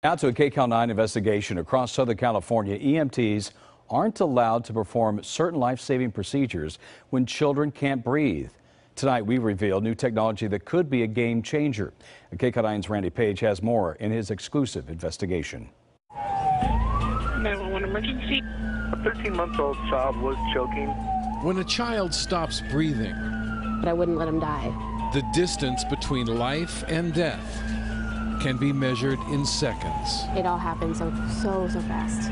Now to a KCAL9 investigation. Across Southern California, EMTs aren't allowed to perform certain life-saving procedures when children can't breathe. Tonight, we reveal new technology that could be a game changer. KCAL9's Randy Page has more in his exclusive investigation. 911 emergency. A 13-month-old child was choking. When a child stops breathing, but I wouldn't let him die. the distance between life and death can be measured in seconds. It all happened so fast.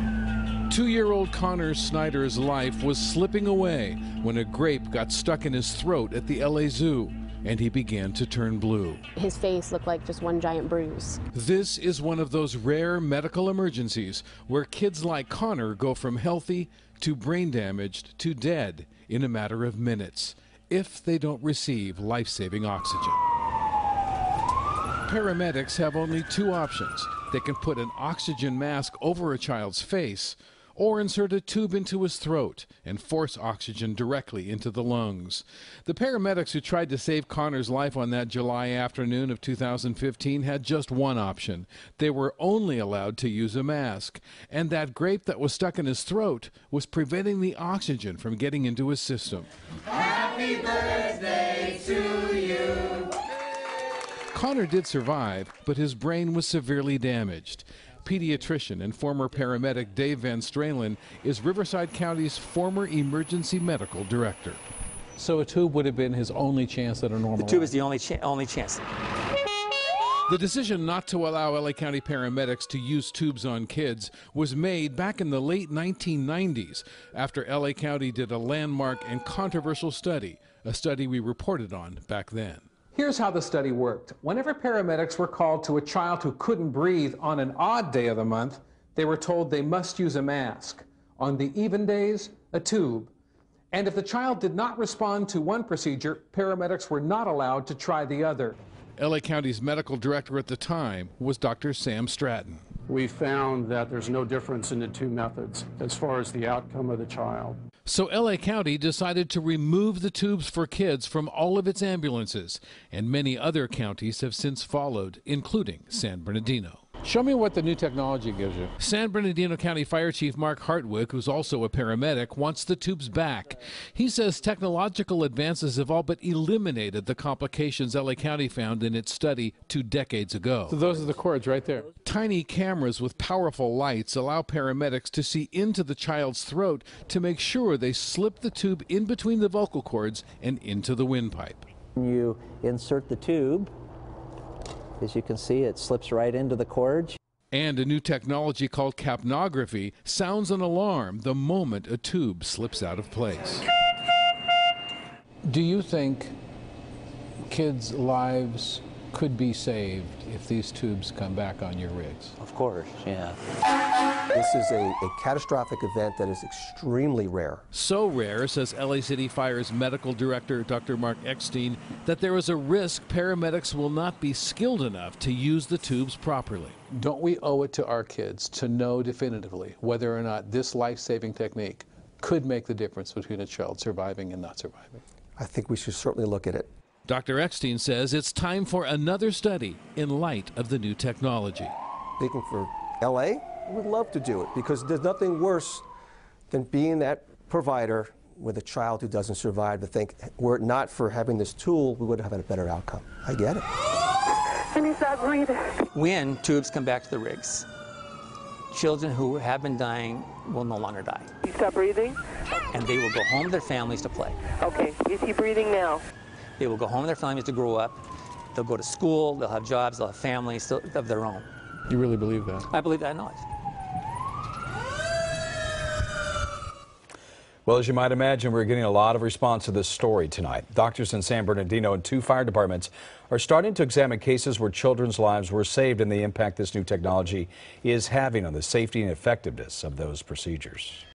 2-year-old Connor Snyder's life was slipping away when a grape got stuck in his throat at the LA Zoo, and he began to turn blue. His face looked like just one giant bruise. This is one of those rare medical emergencies where kids like Connor go from healthy to brain damaged to dead in a matter of minutes if they don't receive life-saving oxygen. Paramedics have only two options. They can put an oxygen mask over a child's face or insert a tube into his throat and force oxygen directly into the lungs. The paramedics who tried to save Connor's life on that July afternoon of 2015 had just one option. They were only allowed to use a mask, and that grape that was stuck in his throat was preventing the oxygen from getting into his system. Happy birthday to you. Connor did survive, but his brain was severely damaged. Pediatrician and former paramedic Dave Van Stralen is Riverside County's former emergency medical director. So a tube would have been his only chance at a normal The tube life. is the only chance. The decision not to allow LA County paramedics to use tubes on kids was made back in the late 1990s after LA County did a landmark and controversial study, a study we reported on back then. Here's how the study worked. Whenever paramedics were called to a child who couldn't breathe on an odd day of the month, they were told they must use a mask. On the even days, a tube. And if the child did not respond to one procedure, paramedics were not allowed to try the other. LA County's medical director at the time was Dr. Sam Stratton. We found that there's no difference in the two methods as far as the outcome of the child. So LA County decided to remove the tubes for kids from all of its ambulances, and many other counties have since followed, including San Bernardino. Show me what the new technology gives you. San Bernardino County Fire Chief Mark Hartwick, who's also a paramedic, wants the tubes back. He says technological advances have all but eliminated the complications LA County found in its study 2 decades ago. So those are the cords right there. Tiny cameras with powerful lights allow paramedics to see into the child's throat to make sure they slip the tube in between the vocal cords and into the windpipe. You insert the tube. As you can see, it slips right into the cord. And a new technology called capnography sounds an alarm the moment a tube slips out of place. Do you think kids' lives could be saved if these tubes come back on your rigs? Of course, yeah. This is a catastrophic event that is extremely rare. So rare, says LA City Fire's medical director, Dr. Mark Eckstein, that there is a risk paramedics will not be skilled enough to use the tubes properly. Don't we owe it to our kids to know definitively whether or not this life-saving technique could make the difference between a child surviving and not surviving? I think we should certainly look at it. Dr. Eckstein says it's time for another study in light of the new technology. Speaking for LA, we'd love to do it because there's nothing worse than being that provider with a child who doesn't survive to think, were it not for having this tool, we would have had a better outcome. I get it. And he's not breathing. When tubes come back to the rigs, children who have been dying will no longer die. He stopped breathing? And they will go home to their families to play. Okay, is he breathing now? They will go home to their families to grow up. They'll go to school, they'll have jobs, they'll have families of their own. You really believe that? I believe that, I know it. Well, as you might imagine, we're getting a lot of response to this story tonight. Doctors in San Bernardino and 2 fire departments are starting to examine cases where children's lives were saved and the impact this new technology is having on the safety and effectiveness of those procedures.